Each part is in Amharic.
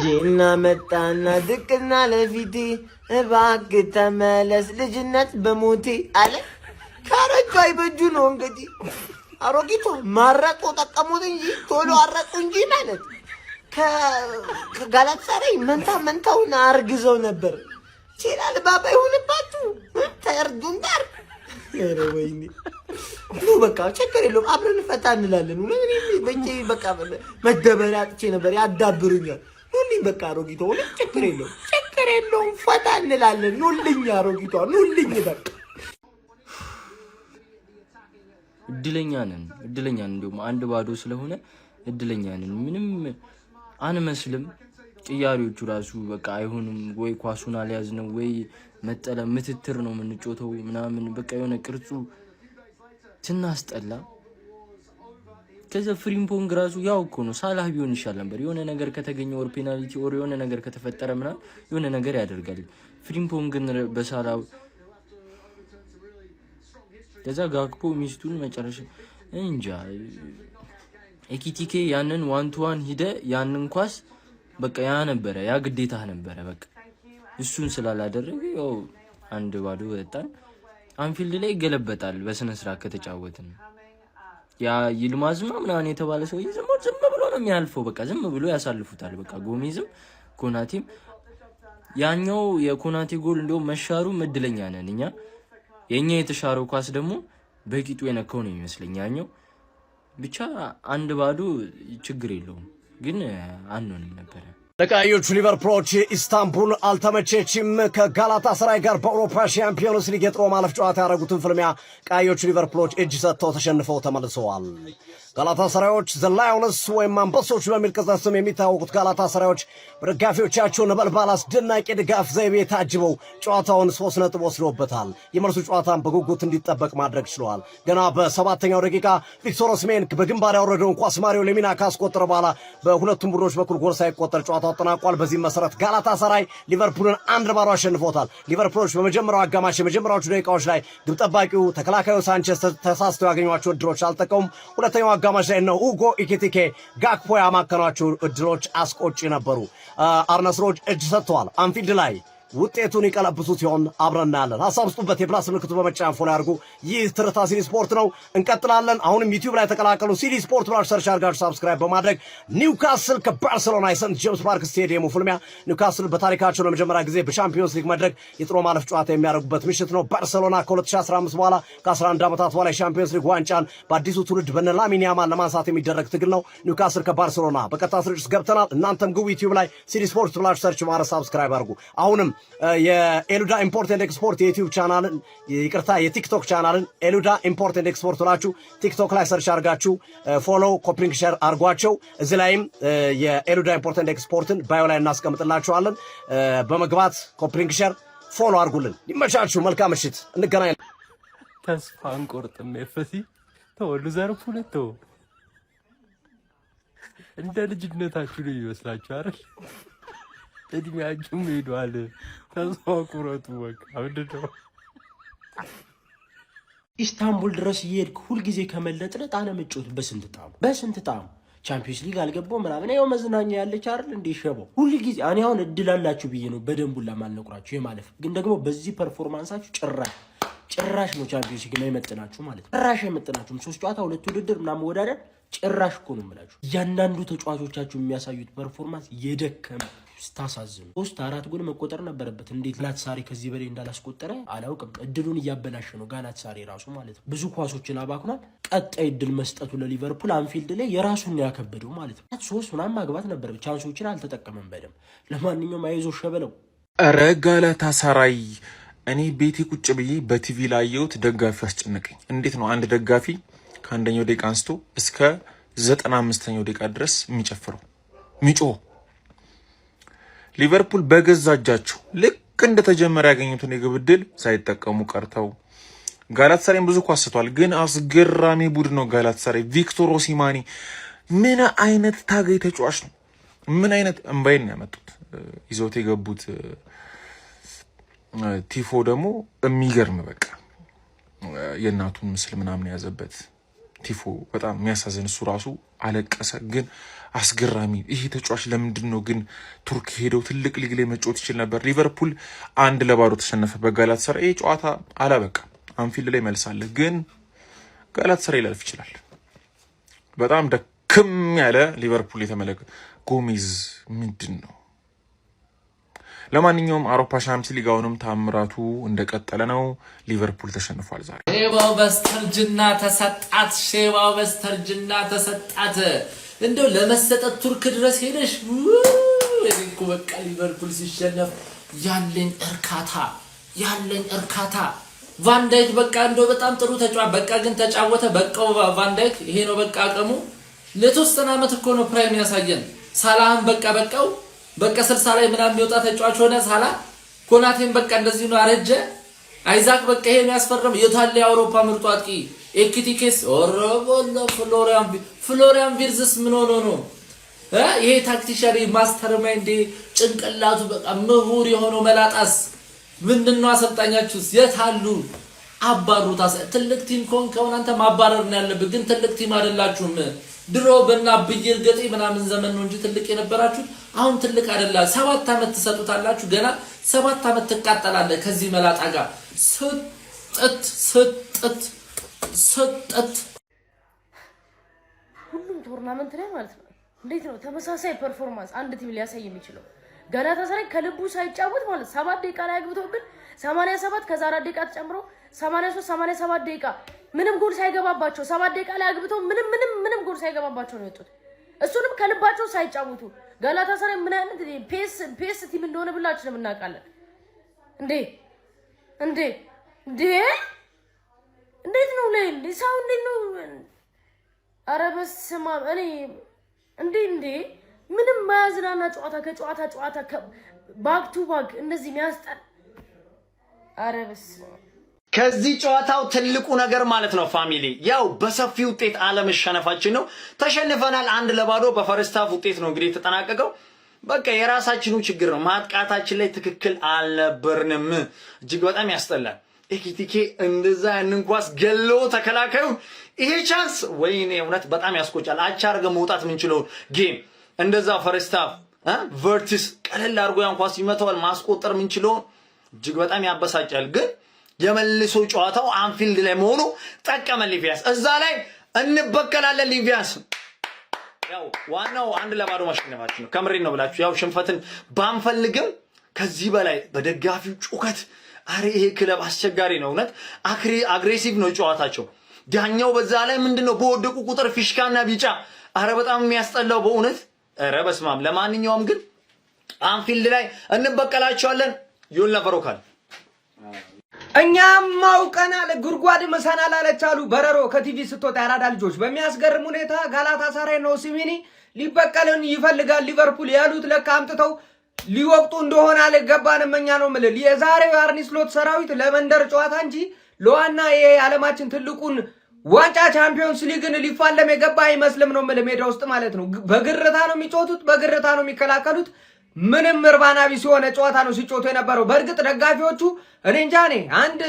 እጄና መጣና ድቅና ለፊቴ እባክህ ተመለስ ልጅነት በሞቴ አለ። ካረጁ አይበጁ ነው እንግዲህ አሮጊቷ ማረቁ ጠቀሙት እንጂ ቶሎ አረቁ እንጂ ማለት ከጋላታሳራይ መንታውን አርግዘው ነበር። ሲላል ባባ ይሁንባችሁ ተርዱን ዳር ኧረ ወይኔ ነው በቃ ችግር የለውም አብረን ፈታ እንላለን። በእኔ በቃ መደበሪያ አጥቼ ነበር ያዳብሩኛል። ኑልኝ በቃ አሮጊቷ ሁሉ ችግር የለውም ፈታ እንላለን። ኑልኝ አሮጊቷ ኑልኝ በቃ እድለኛ ነን እንደውም አንድ ባዶ ስለሆነ እድለኛ ነን። ምንም አንመስልም። ጥያሪዎቹ ራሱ በቃ አይሆንም ወይ ኳሱን አልያዝነው ወይ መጠለ ምትትር ነው የምንጮተው ምናምን በቃ የሆነ ቅርጹ ትናስጠላ። ከዛ ፍሪምፖንግ ራሱ ያው እኮ ነው ሳላህ ቢሆን ይሻል ነበር። የሆነ ነገር ከተገኘ ወር ፔናልቲ ወር የሆነ ነገር ከተፈጠረ ምናምን የሆነ ነገር ያደርጋል። ፍሪምፖንግን በሳላህ ከዛ ጋክፖ ሚስቱን መጨረሻ እንጃ ኤኪቲኬ ያንን ዋን ቱ ዋን ሂደ ያንን ኳስ በቃ ያ ነበረ ያ ግዴታ ነበረ። በቃ እሱን ስላላደረገ ያው አንድ ባዶ ወጣን። አንፊልድ ላይ ይገለበጣል በስነ ስርዓት ከተጫወትን። ያ ይልማዝማ ምናምን የተባለ ሰው ዝም ብሎ ነው የሚያልፈው። በቃ ዝም ብሎ ያሳልፉታል። በቃ ጎሜዝም ኮናቴም ያኛው የኮናቴ ጎል እንደው መሻሩ እድለኛ ነን እኛ። የኛ የተሻረው ኳስ ደግሞ በቂጡ የነካው ነው የሚመስለኝ ያኛው። ብቻ አንድ ባዶ ችግር የለውም ግን አንሆንም ነበር። ለቀዮቹ ሊቨርፑሎች ኢስታንቡል አልተመቸችም። ከጋላታሳራይ ጋር በአውሮፓ ሻምፒዮንስ ሊግ የጥሎ ማለፍ ጨዋታ ያደረጉትን ፍልሚያ ቀዮቹ ሊቨርፑሎች እጅ ሰጥተው ተሸንፈው ተመልሰዋል። ጋላታሳራዮች ዘ ላዮንስ ወይም አንበሶች በሚል ቅጽል ስም የሚታወቁት ጋላታሳራዮች በደጋፊዎቻቸው ነበልባል አስደናቂ ድጋፍ ዘይቤ ታጅበው ጨዋታውን 3 ነጥብ ወስዶበታል። የመልሱ ጨዋታን በጉጉት እንዲጠበቅ ማድረግ ችለዋል። ገና በሰባተኛው ደቂቃ ቪክቶር ኦስሜን በግንባር ያወረደውን ኳስ ማሪዮ ሌሚና ካስቆጠረ በኋላ በሁለቱም ቡድኖች በኩል ጎል ሳይቆጠር ጨዋታው ተጠናቋል። በዚህ መሰረት ጋላታሳራይ ሊቨርፑልን 1-0 አሸንፎታል። ሊቨርፑሎች በመጀመሪያው አጋማሽ የመጀመሪያዎቹ ደቂቃዎች ላይ ግብ ጠባቂው ተከላካዩ ሳንቼስ ተሳስተው ያገኟቸው እድሎች አልጠቀሙም። ሁለተኛው አጋማሽ ላይ ነው ሁጎ ኢኪቲኬ ጋክፖ ያማከኗቸው እድሎች አስቆጪ ነበሩ። አርነ ስሎት እጅ ሰጥተዋል። አንፊልድ ላይ ውጤቱን ይቀለብሱት ሲሆን አብረን እናያለን። ሀሳብ ስጡበት። የፕላስ ምልክቱ በመጫን ፎሎ ያድርጉ። ይህ ትርታ ሲሊ ስፖርት ነው። እንቀጥላለን። አሁንም ዩቲዩብ ላይ ተቀላቀሉ። ሲሊ ስፖርት ብላችሁ ሰርች አድርጋችሁ ሰብስክራይብ በማድረግ ኒውካስል ከባርሴሎና የሰንት ጄምስ ፓርክ ስቴዲየሙ ፍልሚያ ኒውካስል በታሪካቸው ለመጀመሪያ ጊዜ በቻምፒዮንስ ሊግ መድረክ የጥሎ ማለፍ ጨዋታ የሚያደርጉበት ምሽት ነው። ባርሴሎና ከ2015 በኋላ ከ11 ዓመታት በኋላ የቻምፒዮንስ ሊግ ዋንጫን በአዲሱ ትውልድ በነ ላሚን ያማል ለማንሳት የሚደረግ ትግል ነው። ኒውካስል ከባርሴሎና በቀጥታ ስርጭት ገብተናል። እናንተም ግቡ ዩቲዩብ ላይ ሲሊ ስፖርት ብላችሁ ሰርች ማድረግ ሰብስክራይብ አድርጉ። አሁንም የኤሉዳ ኢምፖርት ኤንድ ኤክስፖርት የዩቲዩብ ቻናልን የቲክቶክ ቻናልን ኤሉዳ ኢምፖርት ኤንድ ኤክስፖርት ብላችሁ ቲክቶክ ላይ ሰርች አድርጋችሁ ፎሎ ኮፒ ሊንክ ሼር አድርጓቸው። እዚህ ላይም የኤሉዳ ኢምፖርት ኤንድ ኤክስፖርትን ባዮ ላይ እናስቀምጥላችኋለን። በመግባት ኮፒ ሊንክ ሼር ፎሎ አድርጉልን። ይመቻችሁ። መልካም ምሽት። እንገናኛለን። ተስፋ አንቆርጥም። ኤፍሲ ተወሉ ዘርፉ ለተው እንደ ልጅነታችሁ ነው ይመስላችሁ አይደል? እድሜያችሁም ሄዷል። ተስፋ ቁረጡ። በቃ ምንድነው ኢስታንቡል ድረስ እየሄድክ ሁልጊዜ ከመለጥለጥ አለመጮት በስንት ጣም ቻምፒዮንስ ሊግ አልገባው ምናምን ያው መዝናኛ ያለች አይደል እንዴ ሸበው ሁልጊዜ እኔ አሁን እድል አላችሁ ብዬ ነው በደንቡላ ማልነቁራችሁ የማለፍ ግን ደግሞ በዚህ ፐርፎርማንሳችሁ ጭራሽ ነው ቻምፒዮንስ ሊግ የማይመጥናችሁ ማለት ነው። ጭራሽ አይመጥናችሁም። 3 ጨዋታ 2 ውድድር ምናምን መወዳደር ጭራሽ እኮ ነው የምላችሁ። እያንዳንዱ ተጫዋቾቻችሁ የሚያሳዩት ፐርፎርማንስ የደከመ ስታሳዝኑ 3-4 ጎል መቆጠር ነበረበት። እንዴት ጋላታሳራይ ከዚህ በላይ እንዳላስቆጠረ አላውቅም። እድሉን እያበላሸ ነው ጋላታሳራይ ራሱ ማለት ነው። ብዙ ኳሶችን አባክኗል። ቀጣይ እድል መስጠቱ ለሊቨርፑል አንፊልድ ላይ የራሱን ያከበደው ማለት ነው። 3 ምናምን ማግባት ነበረበት። ቻንሶችን አልተጠቀመም በደም። ለማንኛውም አይዞ ሸበለው። ኧረ ጋላታሳራይ እኔ ቤቴ ቁጭ ብዬ በቲቪ ላይ ያየሁት ደጋፊ አስጨነቀኝ። እንዴት ነው አንድ ደጋፊ ከአንደኛው ደቂቃ አንስቶ እስከ 95ኛው ደቂቃ ድረስ የሚጨፍረው የሚጮህ? ሊቨርፑል በገዛ እጃቸው ልክ እንደተጀመረ ያገኙትን የግብ ዕድል ሳይጠቀሙ ቀርተው ጋላታሳራይን ብዙ ኳስቷል። ግን አስገራሚ ቡድን ነው ጋላታሳራይ። ቪክቶር ኦሲማኒ ምን አይነት ታጋይ ተጫዋች ነው! ምን አይነት እምባይን ያመጡት ይዘውት የገቡት ቲፎ ደግሞ የሚገርም በቃ የእናቱን ምስል ምናምን ያዘበት ቲፎ በጣም የሚያሳዝን እሱ ራሱ አለቀሰ። ግን አስገራሚ ይሄ ተጫዋች ለምንድነው ግን ቱርክ ሄደው ትልቅ ሊግ ላይ መጫወት ይችል ነበር። ሊቨርፑል 1-0 ተሸነፈ በጋላታሳራይ። ይሄ ጨዋታ አላበቃም፣ አንፊልድ ላይ መልሳለ። ግን ጋላታሳራይ ሊያልፍ ይችላል። በጣም ደክም ያለ ሊቨርፑል የተመለከተ ጎሜዝ ምንድነው? ለማንኛውም አውሮፓ ሻምፒዮንስ ሊግ አሁንም ታምራቱ እንደቀጠለ ነው። ሊቨርፑል ተሸንፏል ዛሬ። ሼባው በስተርጅና ተሰጣት፣ ሼባው በስተርጅና ተሰጣት። እንደው ለመሰጠት ቱርክ ድረስ ሄደሽ እኮ በቃ ሊቨርፑል ሲሸነፍ ያለኝ እርካታ ቫንዳይክ በቃ እንደው በጣም ጥሩ ተጫዋች በቃ ግን ተጫወተ። በቃው ቫንዳይክ ይሄ ነው በቃ አቅሙ። ለተወሰነ ዓመት እኮ ነው ፕራይም ያሳየን። ሳላህን በቃው በቃ 60 ላይ ምናምን የሚወጣ ተጫዋች ሆነ። ሳላ ኮናቴን በቃ እንደዚህ ነው አረጀ። አይዛክ በቃ ይሄን ያስፈረም የታለ የአውሮፓ ምርጡ አጥቂ ኤኪቲኬስ ኦሮቦሎ ፍሎሪያን ቪርዝስ ምን ሆኖ ነው ይሄ ታክቲሻሪ ማስተርማይንድ ጭንቅላቱ በቃ ምሁር የሆነው መላጣስ ምንድነው? አሰልጣኛችሁስ የታሉ? አባሩታ ትልቅ ቲም ከሆነ አንተ ማባረር ነው ያለብህ። ግን ትልቅ ቲም አይደላችሁም። ድሮ በእና ብይር ገጤ ምናምን ዘመን ነው እንጂ ትልቅ የነበራችሁ አሁን ትልቅ አይደላ። 7 ዓመት ተሰጡታላችሁ። ገና 7 ዓመት ትቃጠላለህ ከዚህ መላጣ ጋር ስጥት ሁሉም ቶርናመንት ላይ ማለት ነው። እንዴት ነው ተመሳሳይ ፐርፎርማንስ አንድ ቲም ሊያሳይ የሚችለው? ጋላታሳራይ ከልቡ ሳይጫወት ማለት 7 ደቂቃ ላይ አግብቶብን 87 ከዛ 4 ደቂቃ ተጨምሮ 83 87 ደቂቃ ምንም ጎል ሳይገባባቸው 7 ደቂቃ ላይ አግብተው ምንም ጎል ሳይገባባቸው ነው የወጡት። እሱንም ከልባቸው ሳይጫወቱ ጋላታሳራይ ምን አይነት ፔስ ቲም እንደሆነ ብላችንም እናውቃለን። እንዴት ነው ላይ ሰው እንዴት ነው? ኧረ በስመ አብ እኔ እንዴ ምንም ማያዝናና ጨዋታ ከጨዋታ ባክ ቱ ባክ እንደዚህ የሚያስጠል። ኧረ በስመ አብ ከዚህ ጨዋታው ትልቁ ነገር ማለት ነው ፋሚሊ ያው በሰፊ ውጤት አለመሸነፋችን ነው። ተሸንፈናል 1-0 በፈርስት ሃፍ ውጤት ነው እንግዲህ ተጠናቀቀው። በቃ የራሳችኑ ችግር ነው። ማጥቃታችን ላይ ትክክል አልነበርንም። እጅግ በጣም ያስጠላል። ኤኪቲኬ እንደዛ ያንን ኳስ ገሎ ተከላካዩ ይሄ ቻንስ ወይኔ እውነት በጣም ያስቆጫል። አቻ አርገ መውጣት ምንችለው ጌም እንደዛ ፈርስት ሃፍ ቨርቲስ ቀለል አርጎ ያን ኳስ ይመታዋል። ማስቆጠር ምንችለው እጅግ በጣም ያበሳጫል። ግን የመልሶ ጨዋታው አንፊልድ ላይ መሆኑ ጠቀመ ሊቪያንስ። እዛ ላይ እንበቀላለን ሊቪያንስ። ያው ዋናው 1-0 ማሸነፋችን ነው። ከምሬ ነው ብላችሁ ያው ሽንፈትን ባንፈልግም ከዚህ በላይ በደጋፊው ጩኸት አሬ ይሄ ክለብ አስቸጋሪ ነው። እውነት አግሬሲቭ ነው ጨዋታቸው። ዳኛው በዛ ላይ ምንድነው በወደቁ ቁጥር ፊሽካና ቢጫ አረ በጣም የሚያስጠላው በእውነት አረ በስማም። ለማንኛውም ግን አንፊልድ ላይ እንበቀላቸዋለን። ዩል ነፈሮካል እኛም ማውቀናል ጉርጓድ መሰናል አለቻሉ በረሮ ከቲቪ ስትወጣ ያራዳ ልጆች። በሚያስገርም ሁኔታ ጋላታሳራይ ነው ሲሚኒ ሊበቀልን ይፈልጋል ሊቨርፑል ያሉት ለካ አምጥተው ሊወቅጡ እንደሆነ አልገባንም። እኛ ነው ማለት የዛሬው አርኒ ስሎት ሰራዊት ለመንደር ጨዋታ እንጂ ለዋና የዓለማችን ትልቁን ዋንጫ ቻምፒዮንስ ሊግን ሊፋለም የገባ አይመስልም ነው ማለት ሜዳ ውስጥ ማለት ነው። በግርታ ነው የሚጮቱት፣ በግርታ ነው የሚከላከሉት። ምንም እርባና ቢስ የሆነ ጨዋታ ነው ሲጮቱ የነበረው። በእርግጥ ደጋፊዎቹ እኔ እንጃ እኔ አንድ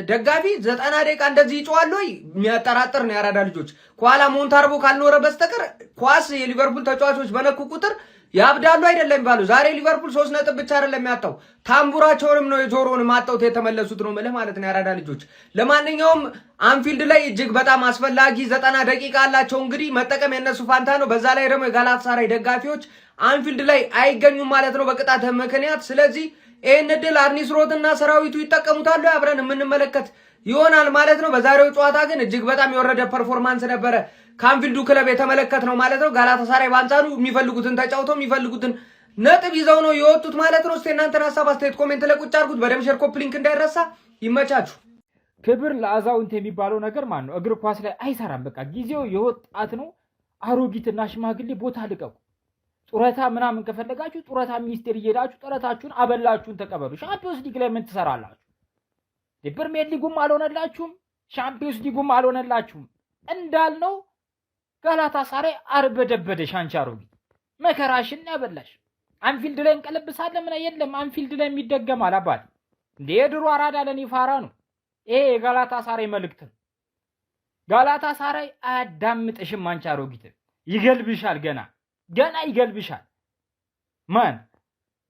ደጋፊ 90 ደቂቃ እንደዚህ ይጮዋል ወይ የሚያጠራጥር ነው። ያራዳ ልጆች ኳላ ሞንታርቦ ካልኖረ በስተቀር ኳስ የሊቨርፑል ተጫዋቾች በነኩ ቁጥር ያብዳሉ አይደለም ይባሉ። ዛሬ ሊቨርፑል 3 ነጥብ ብቻ አይደለም ያጣው ታምቡራቸውንም ነው የጆሮውን ማጣው የተመለሱት ነው ማለት ነው ያራዳ ልጆች። ለማንኛውም አንፊልድ ላይ እጅግ በጣም አስፈላጊ 90 ደቂቃ አላቸው። እንግዲህ መጠቀም የነሱ ፋንታ ነው። በዛ ላይ ደግሞ የጋላታሳራይ ደጋፊዎች አንፊልድ ላይ አይገኙም ማለት ነው በቅጣት ምክንያት። ስለዚህ ይሄን ድል አርኒ ስሎትና ሰራዊቱ ይጠቀሙታል አብረን የምንመለከት ይሆናል ማለት ነው። በዛሬው ጨዋታ ግን እጅግ በጣም የወረደ ፐርፎርማንስ ነበረ ካንፊልዱ ክለብ የተመለከት ነው ማለት ነው። ጋላታሳራይ ባንጻሩ የሚፈልጉትን ተጫውተው የሚፈልጉትን ነጥብ ይዘው ነው የወጡት ማለት ነው። እስቲ እናንተን ሐሳብ አስተያየት ኮሜንት ላይ ቁጭ አድርጉት። በደም ሼር ኮፒ ሊንክ እንዳይረሳ። ይመቻችሁ። ክብር ለአዛውንት የሚባለው ነገር ማን ነው? እግር ኳስ ላይ አይሰራም። በቃ ጊዜው የወጣት ነው። አሮጊትና ሽማግሌ ቦታ ልቀቁ። ጡረታ ምናምን ከፈለጋችሁ ጡረታ ሚኒስቴር እየሄዳችሁ ጡረታችሁን አበላችሁን ተቀበሉ። ሻምፒዮንስ ሊግ ላይ ምን ትሰራላችሁ? ፕሪሚየር ሊጉም አልሆነላችሁም፣ ሻምፒዮንስ ሊጉም አልሆነላችሁም። እንዳልነው ጋላታሳራይ አርበደበደሽ። አንቺ አሮጊት መከራሽን ያበላሽ። አንፊልድ ላይ እንቀለብሳለን ምን የለም። አንፊልድ ላይ የሚደገማል አባል እንደ የድሮ አራዳ ለኔ ፋራ ነው። ይሄ የጋላታሳራይ መልእክት ነው። ጋላታሳራይ አያዳምጥሽም። አንቺ አሮጊት ይገልብሻል፣ ገና ይገልብሻል። ማን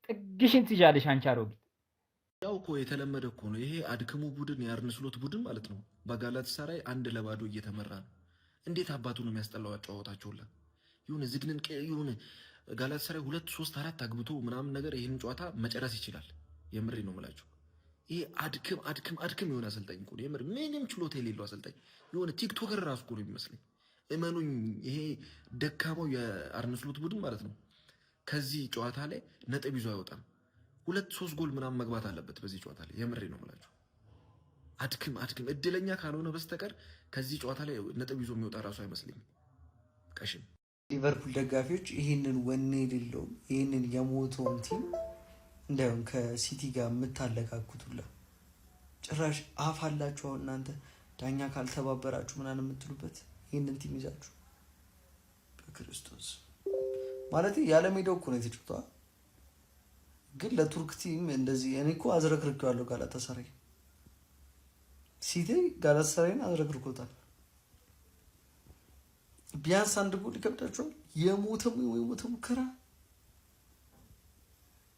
ጥግሽን ትይዣለሽ አንቺ አሮጊት። ያው እኮ የተለመደ እኮ ነው ይሄ አድክሙ ቡድን የአርነ ስሎት ቡድን ማለት ነው። በጋላታሳራይ 1-0 እየተመራ ነው። እንዴት አባቱ ነው የሚያስጠላው አጫወታቸውላ። ይሁን ዝግንን ይሁን ጋላታሳራይ 2 3 4 አግብቶ ምናምን ነገር ይሄን ጨዋታ መጨረስ ይችላል። የምሬ ነው የምላችሁ። ይሄ አድክም የሆነ አሰልጣኝ እኮ ነው የምር፣ ምንም ችሎታ የሌለው አሰልጣኝ የሆነ ቲክቶከር ራሱ እኮ ነው የሚመስለኝ። እመኑኝ ይሄ ደካማው የአርነ ስሎት ቡድን ማለት ነው ከዚህ ጨዋታ ላይ ነጥብ ይዞ አይወጣም። 2-3 ጎል ምናምን መግባት አለበት በዚህ ጨዋታ ላይ። የምሬ ነው የምላችሁ። አድክም እድለኛ ካልሆነ በስተቀር ከዚህ ጨዋታ ላይ ነጥብ ይዞ የሚወጣ ራሱ አይመስለኝም። ቀሽም ሊቨርፑል ደጋፊዎች ይህንን ወኔ የሌለውም ይህንን የሞተውን ቲም እንዳይሆን ከሲቲ ጋር የምታለካኩቱላ ጭራሽ አፍ አላችሁ አሁን እናንተ ዳኛ ካልተባበራችሁ ምናምን የምትሉበት ይህንን ቲም ይዛችሁ በክርስቶስ ማለት ያለ ሜዳው እኮ ነው የተጫወተው። ግን ለቱርክ ቲም እንደዚህ እኔ እኮ አዝረክርኬዋለሁ። ጋላታሳራይ ሲቲ ጋላታሳራይን አዝረክርኮታል። ቢያንስ 1 ጎል ይከብዳቸዋል። የሞተ ሙከራ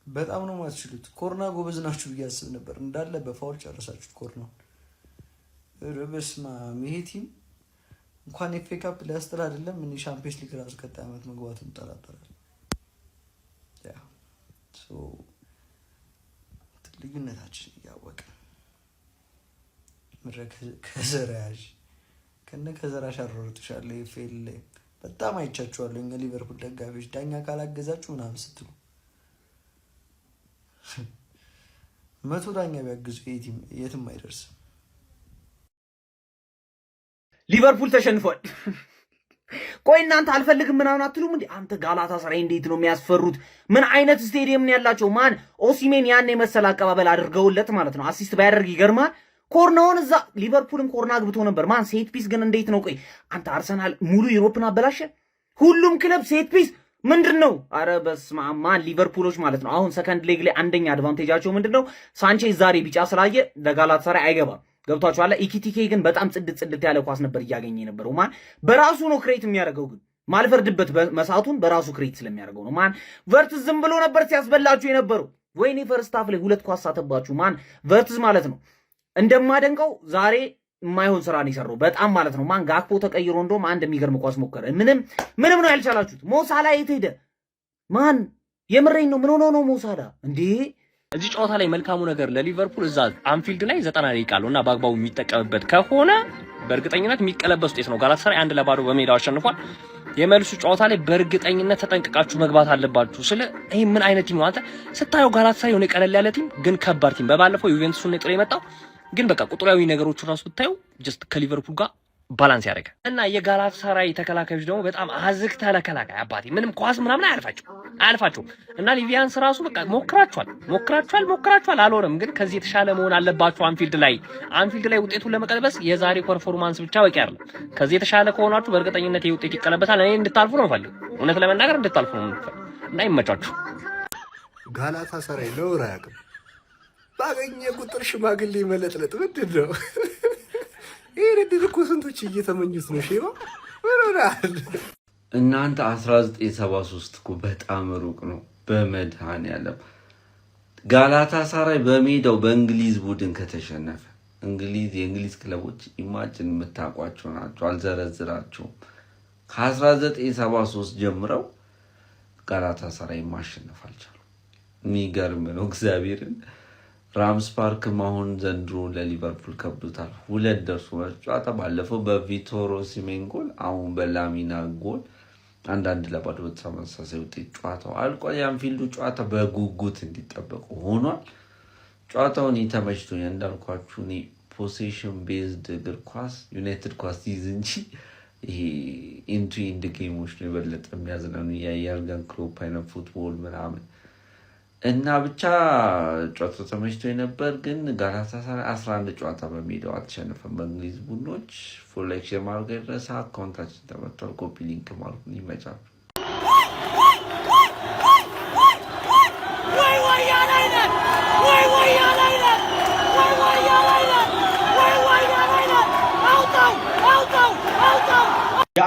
በጣም ነው የማትችሉት። ኮርና ጎበዝ ናችሁ ብዬ አስብ ነበር። እንዳለ በፋውል ጨረሳችሁት ኮርናውን። በስመ አብ ይሄ ቲም እንኳን ኤፍ ኤ ካፕ ሊያስጥል አይደለም ምን ሻምፒዮንስ ሊግ ራሱ ቀጣይ ዓመት መግባቱን ጠራጠራል። ልዩነታችን እያወቀ ከዘራያዥ ከዘራሽ አሮርጥሻለ ፌል ላይ በጣም አይቻችኋለሁ። እኛ ሊቨርፑል ደጋፊዎች ዳኛ ካላገዛችሁ ምናምን ስትሉ 100 ዳኛ ቢያግዙ የትም አይደርስም። ሊቨርፑል ተሸንፏል። ቆይ እናንተ አልፈልግም ምናምን አትሉም እንዴ? አንተ ጋላታሳራይ እንዴት ነው የሚያስፈሩት? ምን አይነት ስቴዲየም ነው ያላቸው? ማን ኦሲሜን ያን የመሰለ አቀባበል አድርገውለት ማለት ነው። አሲስት ባያደርግ ይገርማል። ኮርናውን እዛ ሊቨርፑልም ኮርና አግብቶ ነበር። ማን ሴት ፒስ ግን እንዴት ነው? ቆይ አንተ አርሰናል ሙሉ ዩሮፕን አበላሸ። ሁሉም ክለብ ሴት ፒስ ምንድነው? አረ በስመ አብ ማን ሊቨርፑሎች ማለት ነው። አሁን ሰከንድ ሌግ ላይ አንደኛ አድቫንቴጃቸው ምንድነው? ሳንቼዝ ዛሬ ቢጫ ስላየ ለጋላታሳራይ አይገባም። ገብቷችኋል? ኢኪቲኬ ግን በጣም ጽድት ያለ ኳስ ነበር እያገኘ የነበረው። ማን በራሱ ነው ክሬት የሚያደርገው። ግን ማልፈርድበት መሳቱን በራሱ ክሬት ስለሚያደርገው ነው። ማን ቨርትዝ ዝም ብሎ ነበር ሲያስበላችሁ የነበረው። ወይኔ ፈርስት ሃፍ ላይ 2 ኳስ ሳተባችሁ። ማን ቨርትዝ ማለት ነው። እንደማደንቀው ዛሬ የማይሆን ስራ ነው የሰራው በጣም ማለት ነው። ማን ጋክፖ ተቀይሮ እንደውም አንድ የሚገርም ኳስ ሞከረ። ምንም ነው ያልቻላችሁት። ሞሳላ የት ሄደ? ማን የምሬን ነው። ምን ሆኖ ነው ሞሳላ እንዴ? እዚህ ጨዋታ ላይ መልካሙ ነገር ለሊቨርፑል እዛ አንፊልድ ላይ 90 ደቂቃ አለውና በአግባቡ የሚጠቀምበት ከሆነ በእርግጠኝነት የሚቀለበስ ውጤት ነው። ጋላታሳራይ 1-0 በሜዳው አሸንፏል። የመልሱ ጨዋታ ላይ በእርግጠኝነት ተጠንቅቃችሁ መግባት አለባችሁ። ይሄ ምን አይነት ቲም ነው? አንተ ስታየው ጋላታሳራይ የሆነ ቀለል ያለ ቲም ግን ከባድ ቲም። በባለፈው ዩቬንቱስን ነው ጥሎ የመጣው ግን በቃ ቁጥራዊ ነገሮቹ ራሱ ብታዩ ጀስት ከሊቨርፑል ጋር ባላንስ ያደረገ እና የጋላታሳራይ ተከላካዮች ደግሞ በጣም አዝግተ ለከላካይ አባቴ ምንም ኳስ ምናምን አያልፋቸው እና ሊቪያንስ ራሱ በቃ ሞክራችኋል አልሆነም። ግን ከዚህ የተሻለ መሆን አለባችሁ። አንፊልድ ላይ ውጤቱን ለመቀልበስ የዛሬ ፐርፎርማንስ ብቻ በቂ አይደለም። ከዚህ የተሻለ ከሆናችሁ በእርግጠኝነት ይሄ ውጤት ይቀለበሳል። እኔ እንድታልፉ ነው ፈልግ እውነት ለመናገር እንድታልፉ ነው እና ይመቻችሁ። ጋላታሳራይ ነውር አያውቅም። ባገኘ ቁጥር ሽማግሌ መለጥለጥ ምንድን ነው? ይሄን እድል እኮ ስንቶች እየተመኙት ነው። ሼባ ወራል እናንተ 1973 እኮ በጣም ሩቅ ነው። በመድኃኔዓለም ጋላታሳራይ በሜዳው በእንግሊዝ ቡድን ከተሸነፈ የእንግሊዝ ክለቦች ኢማጅን የምታውቋቸው ናቸው። አልዘረዝራቸውም። ከ1973 ጀምረው ጋላታሳራይ ማሸነፍ አልቻሉም። የሚገርም ነው እግዚአብሔርን። ራምስ ፓርክ አሁን ዘንድሮ ለሊቨርፑል ከብዶታል። 2 ደርሶ ጨዋታ ባለፈው በቪቶር ኦሲሜን ጎል፣ አሁን በላሚና ጎል 1-1 በተመሳሳይ ውጤት ጨዋታው አልቋል። የአንፊልዱ ጨዋታ በጉጉት እንዲጠበቁ ሆኗል። ጨዋታውን ተመችቶኛል። እንዳልኳችሁ እኔ ፖሴሽን ቤዝድ እግር ኳስ ዩናይትድ ኳስ ይዝ እንጂ ይሄ ኢንድ ጌሞች ነው የበለጠ የሚያዝናኑ የየርገን ክሎፕ አይነት ፉትቦል ምናምን እና ብቻ ጨዋታው ተመችቶኝ ነበር። ግን ጋላታሳራይ 11 ጨዋታ በሜዳው አልተሸነፈም በእንግሊዝ ቡድኖች። ፉል ሌክቸር ማድረግ የደረሰ አካውንታችን ተመቷል። ኮፒ ሊንክ ማድረግ ይመቻል። Out!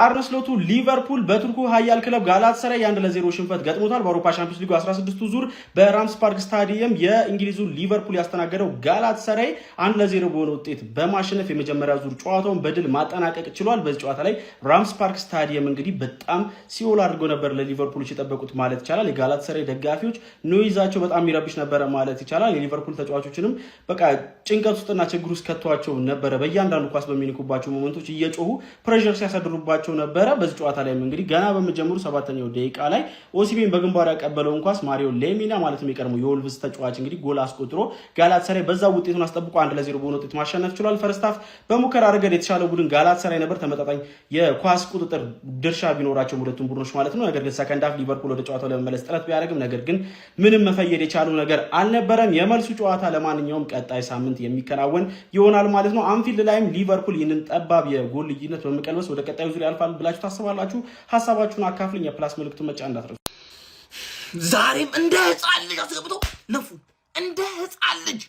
የአርነ ስሎቱ ሊቨርፑል በቱርኩ ሀያል ክለብ ጋላታሳራይ የ1-0 ሽንፈት ገጥሞታል። በአውሮፓ ቻምፒዮንስ ሊግ 16ቱ ዙር በራምስ ፓርክ ስታዲየም የእንግሊዙ ሊቨርፑል ያስተናገደው ጋላታሳራይ 1-0 በሆነ ውጤት በማሸነፍ የመጀመሪያ ዙር ጨዋታውን በድል ማጠናቀቅ ችሏል። በዚህ ጨዋታ ላይ ራምስ ፓርክ ስታዲየም እንግዲህ በጣም ሲኦል አድርገው ነበር ለሊቨርፑሎች የጠበቁት ማለት ይቻላል። የጋላታሳራይ ደጋፊዎች ኖይዛቸው በጣም የሚረብሽ ነበረ ማለት ይቻላል። የሊቨርፑል ተጫዋቾችንም በቃ ጭንቀት ውስጥና ችግር ውስጥ ከተዋቸው ነበረ። በእያንዳንዱ ኳስ በሚንኩባቸው ሞመንቶች እየጮሁ ፕሬሸር ሲያሳድሩባቸው ነበረ። በዚህ ጨዋታ ላይ እንግዲህ ገና በመጀመሩ 7ኛው ደቂቃ ላይ ኦሲሜን በግንባሩ ያቀበለውን ኳስ ማሪዮ ሌሚና ማለት የቀድሞ የወልቭስ ተጫዋች እንግዲህ ጎል አስቆጥሮ ጋላታሳራይ በዛ ውጤቱን አስጠብቆ 1-0 በሆነ ውጤት ማሸነፍ ችሏል። ፈርስት ሃፍ በሙከራ ረገድ የተሻለ ቡድን ጋላታሳራይ ነበር። ተመጣጣኝ የኳስ ቁጥጥር ድርሻ ቢኖራቸው ሁለቱም ቡድኖች ማለት ነው። ነገር ግን ሰከንድ ሃፍ ሊቨርፑል ወደ ጨዋታው ለመመለስ ጥረት ቢያደርግም ነገር ግን ምንም መፈየድ የቻለው ነገር አልነበረም። የመልሱ ጨዋታ ለማንኛውም ቀጣይ ሳምንት የሚከናወን ይሆናል ማለት ነው። አንፊልድ ላይም ሊቨርፑል ይህንን ጠባብ የጎል ልዩነት በመቀልበስ ወደ ቀጣዩ ዙር ያልፋል ብላችሁ ታስባላችሁ? ሀሳባችሁን አካፍልኝ። የፕላስ ምልክቱን መጫን እንዳትረሱ። ዛሬም እንደ ህፃን ልጅ አስገብቶ ነፉ። እንደ ህፃን ልጅ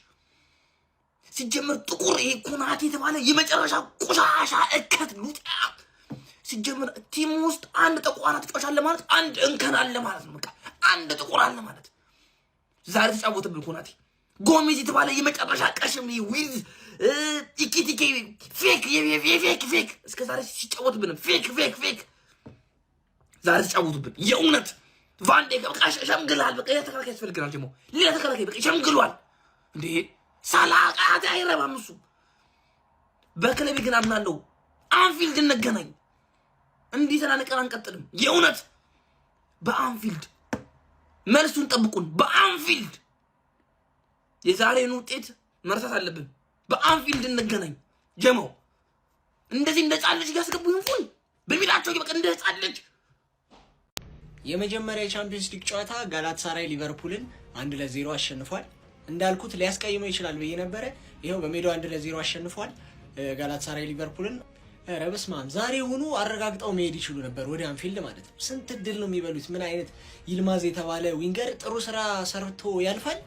ሲጀመር ጥቁር ይሄ ኮናቴ የተባለ የመጨረሻ ቆሻሻ እከት ሉጣ ሲጀመር ቲም ውስጥ አንድ ጠቋራ ተጫዋች አለ ማለት አንድ እንከን አለ ማለት ነው። በቃ አንድ ጥቁር አለ ማለት ዛሬ ተጫወተብን ኮናቴ። ጎሜዝ የተባለ የመጨረሻ ቀሽም ዊዝ ኢኪቲኬ ፌክ እስከ ዛሬ ሲጫወትብን ፌክ ዛሬ ተጫወቱብን። የእውነት ቫንዴክ በቃ ሸምግሏል። በቃ ተከላካይ ያስፈልገናል። ደግሞ ሌላ ተከላካይ በቃ ሸምግሏል እንዴ ሳላቃት አይረባም እሱ። በክለቤ ግን አምናለሁ አንፊልድ እንገናኝ። እንዲህ ተናንቀን አንቀጥልም። የእውነት በአንፊልድ መልሱን ጠብቁን። በአንፊልድ የዛሬን ውጤት መርሳት አለብን። በአንፊልድ እንገናኝ። ጀማው እንደዚህ እንደ ጻልጅ ያስገቡ ይሁን በሚላቸው በቃ እንደ ጻልጅ። የመጀመሪያ የቻምፒየንስ ሊግ ጨዋታ ጋላታሳራይ ሊቨርፑልን 1-0 አሸንፏል። እንዳልኩት ሊያስቀይመው ይችላል ብዬ ነበረ። ይሄው በሜዳው 1-0 አሸንፏል ጋላታሳራይ ሊቨርፑልን። ረብስማም ዛሬ ሆኖ አረጋግጠው መሄድ ይችሉ ነበር ወደ አንፊልድ ማለት ነው። ስንት ድል ነው የሚበሉት? ምን አይነት ይልማዝ የተባለ ዊንገር ጥሩ ስራ ሰርቶ ያልፋል።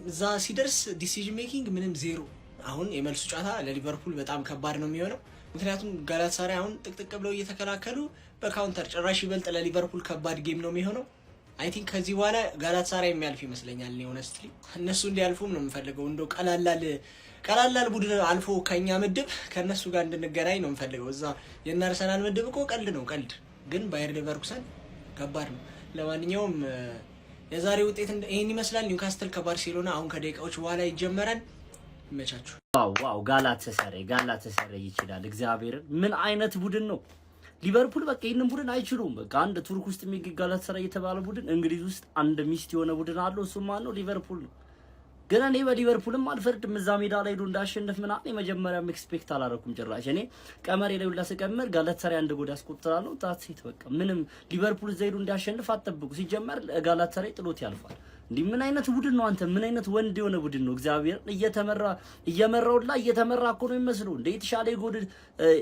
እዛ ሲደርስ ዲሲዥን ሜኪንግ ምንም ዜሮ። አሁን የመልሱ ጨዋታ ለሊቨርፑል በጣም ከባድ ነው የሚሆነው። ምክንያቱም ጋላታሳራይ አሁን ጥቅጥቅ ብለው እየተከላከሉ በካውንተር ጭራሽ ይበልጥ ለሊቨርፑል ከባድ ጌም ነው የሚሆነው። አይ ቲንክ ከዚህ በኋላ ጋላታሳራይ የሚያልፍ ይመስለኛል። እኔ ሆነስትሊ እነሱ እንዲያልፉም ነው የምፈልገው። እንደው ቀላላል ቡድን አልፎ ከኛ ምድብ ከነሱ ጋር እንድንገናኝ ነው የምፈልገው። እዛ የእነ አርሰናል ምድብ እኮ ቀልድ ነው ቀልድ፣ ግን ባየር ሌቨርኩሰን ከባድ ነው። ለማንኛውም የዛሬ ውጤት ይሄን ይመስላል። ኒውካስትል ከባርሴሎና አሁን ከደቂቃዎች በኋላ ይጀመራል። ይመቻችሁ። ዋው ጋላታሳራይ ይችላል። እግዚአብሔር ምን አይነት ቡድን ነው ሊቨርፑል። በቃ ይሄንን ቡድን አይችሉም። በቃ አንድ ቱርክ ውስጥ የሚገኝ ጋላታሳራይ የተባለ ቡድን እንግሊዝ ውስጥ አንድ ሚስት የሆነ ቡድን አለው። እሱ ማን ነው? ሊቨርፑል ነው። ግን እኔ በሊቨርፑልም አልፈርድም። እዛ ሜዳ ላይ ሄዶ እንዳሸንፍ ምናምን የመጀመሪያም ኤክስፔክት አላደረኩም ጭራሽ። እኔ ቀመሬ ላይ ሁላ ስቀመር ጋላታሳራይ አንድ ጎል ያስቆጥራለሁ። ታትሲት በቃ ምንም ሊቨርፑል እዛ ሄዶ እንዳሸንፍ አትጠብቁ። ሲጀመር ጋላታሳራይ ጥሎት ያልፋል። እንዴ ምን አይነት ቡድን ነው አንተ? ምን አይነት ወንድ የሆነ ቡድን ነው? እግዚአብሔር እየመራውላ እየተመራ እኮ ነው የሚመስለው። እንዴ የተሻለ ጎል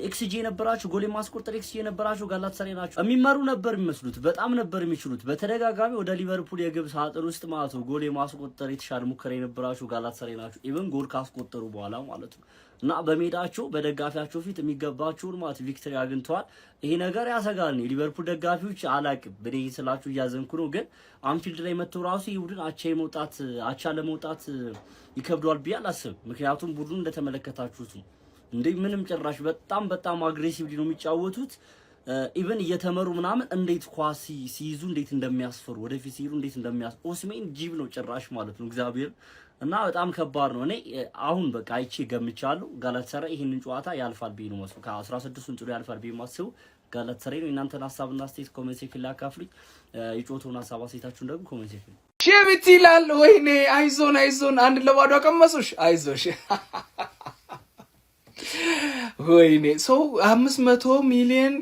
ኤክስጂ የነበራችሁ ጎል ማስቆጠር ኤክስጂ የነበራችሁ ጋላታሳራይ ናችሁ። የሚመሩ ነበር የሚመስሉት፣ በጣም ነበር የሚችሉት። በተደጋጋሚ ወደ ሊቨርፑል የግብ ሳጥን ውስጥ ማለት ነው ጎል ማስቆጠር የተሻለ ሙከራ የነበራችሁ ጋላታሳራይ ናችሁ። ኢቭን ጎል ካስቆጠሩ በኋላ ማለት ነው። እና በሜዳቸው በደጋፊያቸው ፊት የሚገባቸውን ማለት ቪክቶሪ አግኝተዋል። ይሄ ነገር ያሰጋል። ሊቨርፑል ደጋፊዎች አላቅም በኔ ስላችሁ እያዘንኩ ነው። ግን አንፊልድ ላይ መጥተው ራሱ ይሁድን አቻ ለመውጣት ይከብደዋል ብዬ አላስብም። ምክንያቱም ቡድኑ እንደተመለከታችሁት ነው እንዴ ምንም ጭራሽ በጣም አግሬሲቭሊ ነው የሚጫወቱት። ኢቭን እየተመሩ ምናምን እንዴት ኳስ ሲይዙ እንዴት እንደሚያስፈሩ ወደፊት ሲይዙ እንዴት ኦስሜን ጂብ ነው ጭራሽ ማለት ነው እግዚአብሔር። እና በጣም ከባድ ነው። እኔ አሁን በቃ አይቼ ገምቻለሁ ጋላታሳራይ ይሄንን ጨዋታ ያልፋል ብዬ ነው መስሎ ከ16ቱን ጥሩ ያልፋል ብዬ ማስበው ጋላታሳራይ ነው። እናንተን ሀሳብና አስተያየት ኮሜንት ሴክሽን ላይ አካፍሉኝ። የጨዋታውን ሀሳብ አስተያየታችሁን ደግሞ ኮሜንት ሴክሽን ሼቪት ይላል። ወይኔ አይዞን 1-0 አቀመሱሽ። አይዞሽ ወይኔ ሰው 500 ሚሊዮን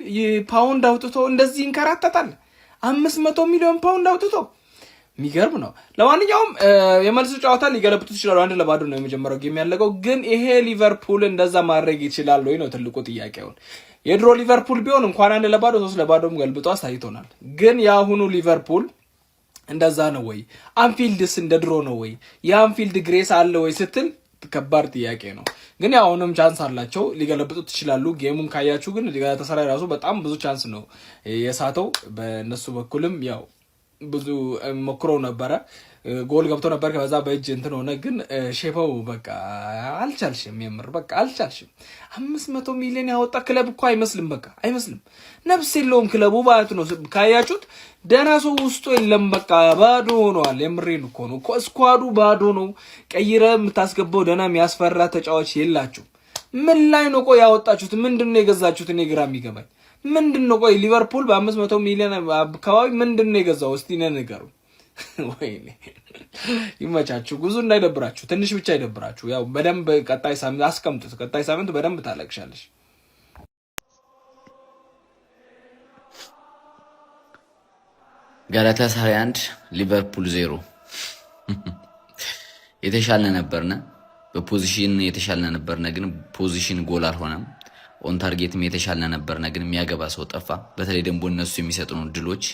ፓውንድ አውጥቶ እንደዚህ እንከራተታል። 500 ሚሊዮን ፓውንድ አውጥቶ የሚገርም ነው። ለማንኛውም የመልሱ ጨዋታ ሊገለብጡት ይችላሉ። 1-0 ነው የመጀመሪያው ጌም ያለቀው። ግን ይሄ ሊቨርፑል እንደዛ ማድረግ ይችላል ወይ ነው ትልቁ ጥያቄውን። የድሮ ሊቨርፑል ቢሆን እንኳን 1-0 3-0 ገልብጦ አሳይቶናል። ግን የአሁኑ ሊቨርፑል እንደዛ ነው ወይ? አንፊልድስ እንደ ድሮ ነው ወይ? የአንፊልድ ግሬስ አለ ወይ ስትል ከባድ ጥያቄ ነው። ግን ያው አሁንም ቻንስ አላቸው ሊገለብጡት ይችላሉ። ጌሙን ካያችሁ ግን ጋላታሳራይ ራሱ በጣም ብዙ ቻንስ ነው የሳተው። በእነሱ በኩልም ያው ብዙ ሞክረው ነበረ፣ ጎል ገብቶ ነበር። ከዛ በእጅ እንትን ሆነ። ግን ሼፈው በቃ አልቻልሽም፣ የምር በቃ አልቻልሽም። 500 ሚሊዮን ያወጣ ክለብ እኮ አይመስልም፣ በቃ አይመስልም። ነፍስ የለውም ክለቡ ማለት ነው። ካያችሁት ደህና ሰው ውስጡ የለም፣ በቃ ባዶ ሆኗል። የምሬን እኮ ነው። ስኳዱ ባዶ ነው። ቀይረ የምታስገባው ደህና የሚያስፈራ ተጫዋች የላችሁ። ምን ላይ ነው ቆይ ያወጣችሁት? ምንድነው የገዛችሁት? እኔ ግራ የሚገባኝ ምንድነው? ቆይ ሊቨርፑል በ500 ሚሊዮን አካባቢ ምንድነው የገዛው? እስቲ ንገሩ። ወይኔ ይመቻችሁ። ጉዞ እንዳይደብራችሁ፣ ትንሽ ብቻ ይደብራችሁ። ያው በደንብ ቀጣይ ሳምንት አስቀምጡት። ቀጣይ ሳምንት በደንብ ታለቅሻለሽ። ጋላታሳራይ 1 ሊቨርፑል 0። የተሻለ ነበርነ፣ በፖዚሽን የተሻለ ነበርነ፣ ግን ፖዚሽን ጎል አልሆነም። ኦን ታርጌትም የተሻለ ነበርነ፣ ግን የሚያገባ ሰው ጠፋ። በተለይ ደግሞ እነሱ የሚሰጡን ድሎች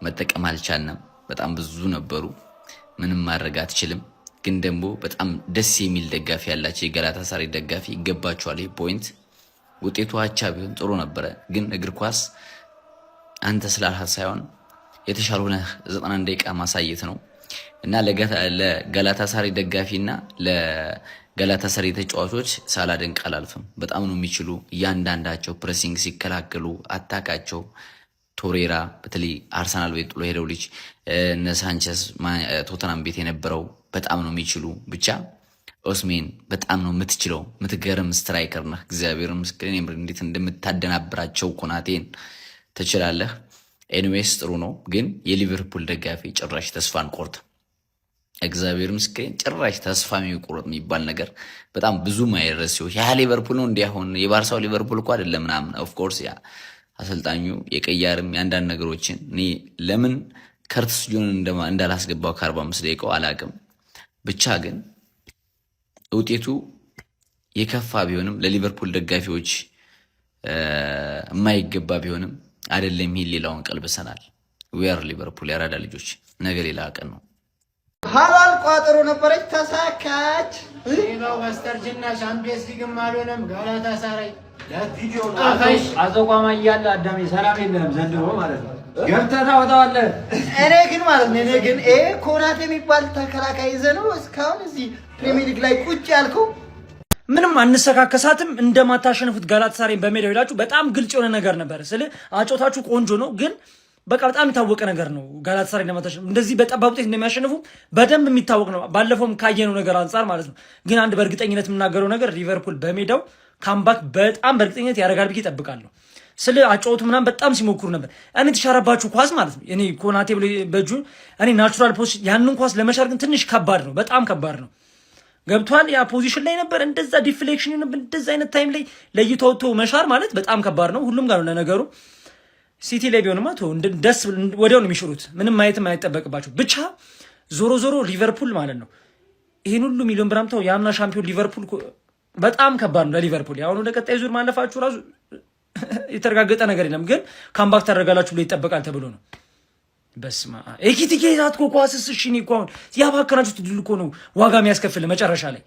መጠቀም አልቻልንም። በጣም ብዙ ነበሩ፣ ምንም ማድረግ አትችልም። ግን ደግሞ በጣም ደስ የሚል ደጋፊ ያላቸው የጋላታሳራይ ደጋፊ ይገባቸዋል። ይሄ ፖይንት ውጤቱ አቻ ቢሆን ጥሩ ነበረ። ግን እግር ኳስ አንተ ስላልሃት ሳይሆን የተሻለ 91 ደቂቃ ማሳየት ነው እና ለጋላታሳራይ ደጋፊና ለጋላታሳራይ ተጫዋቾች ሳላደንቅ አላልፍም። በጣም ነው የሚችሉ እያንዳንዳቸው ፕሬሲንግ ሲከላከሉ አታካቸው ቶሬራ በተለይ አርሰናል ቤት ጥሎ ሄደው ልጅ እነ ሳንቸስ ቶተናም ቤት የነበረው በጣም ነው የሚችሉ። ብቻ ኦስሜን በጣም ነው የምትችለው። የምትገርም ስትራይከር ነህ። እግዚአብሔር ምስክሬን እንዴት እንደምታደናብራቸው ኮናቴን ትችላለህ። ኤኒዌይስ ጥሩ ነው። ግን የሊቨርፑል ደጋፊ ጭራሽ ተስፋን ቆርጥ። እግዚአብሔር ምስክሬን ጭራሽ ተስፋ የሚቆርጥ የሚባል ነገር በጣም ብዙ ማይረስው ያ ሊቨርፑል ነው እንዲያሆን የባርሳው ሊቨርፑል እኮ አይደለም ምናምን። ኦፍ ኮርስ ያ አሰልጣኙ የቀያርም ያንዳንድ ነገሮችን እኔ ለምን ከርትስ ጆን እንዳላስገባው ከ45 ደቂቃው አላቅም። ብቻ ግን ውጤቱ የከፋ ቢሆንም ለሊቨርፑል ደጋፊዎች የማይገባ ቢሆንም አይደለም ይሄ ሌላውን ቀልብሰናል። ዌር ሊቨርፑል ያራዳ ልጆች ነገ ሌላ ቀን ነው። ሀላል ቋጠሮ ነበረች ተሳካች። ነው በስተርጅና ሻምፒየንስ ሊግም አልሆነም። ጋላታሳራይ ለቪዲዮ ነው አዘቋማ እያለ አዳሜ ሰላም የለም ዘንድሮ ማለት ነው። ገብተህ ታወጣዋለህ። እኔ ግን ማለት ነው ይሄ ኮናቴ የሚባል ተከላካይ ይዘህ ነው እስካሁን እዚህ ፕሪሚየር ሊግ ላይ ቁጭ ያልከው። ምንም አንሰካከሳትም። እንደማታሸንፉት ጋላታሳራይ በሜዳው ሄዳችሁ በጣም ግልጽ የሆነ ነገር ነበር። አጮታችሁ ቆንጆ ነው ግን በቃ በጣም የሚታወቅ ነገር ነው። ጋላታሳራይ እንደማታሸንፉ እንደዚህ በጠባብ ውጤት እንደሚያሸንፉ በደንብ የሚታወቅ ነው። ባለፈውም ካየነው ነገር አንጻር ማለት ነው። ግን አንድ በእርግጠኝነት የምናገረው ነገር ሊቨርፑል በሜዳው ካምባክ በጣም በእርግጠኝነት ያደርጋል ብዬ እጠብቃለሁ። ስለ አጫወቱ ምናምን በጣም ሲሞክሩ ነበር። እኔ ተሻረባችሁ ኳስ ማለት ነው። እኔ ኮናቴ ብሎ በእጁ እኔ ናቹራል ፖዚሽን ያንን ኳስ ለመሻር ግን ትንሽ ከባድ ነው፣ በጣም ከባድ ነው። ገብቷል። ያ ፖዚሽን ላይ ነበር እንደዛ ዲፍሌክሽን ነበር እንደዛ አይነት ታይም ላይ ለይቶ ወጥቶ መሻር ማለት በጣም ከባድ ነው። ሁሉም ጋር ነው ለነገሩ። ሲቲ ላይ ቢሆንማ ደስ ወዲያው ነው የሚሽሩት። ምንም ማየትም አይጠበቅባቸው። ብቻ ዞሮ ዞሮ ሊቨርፑል ማለት ነው ይሄን ሁሉ ሚሊዮን ብር አምጥተው ያምና ሻምፒዮን ሊቨርፑል በጣም ከባድ ነው ለሊቨርፑል። ያው ወደ ቀጣይ ዙር ማለፋችሁ ራሱ የተረጋገጠ ነገር የለም፣ ግን ካምባክ ታደርጋላችሁ ብሎ ይጠበቃል ተብሎ ነው። በስማ ኤኪቲኬ ዛትኮ ኳስስ እሺ ነው እኮ አሁን ያባከናችሁት ድል እኮ ነው ዋጋ የሚያስከፍል መጨረሻ ላይ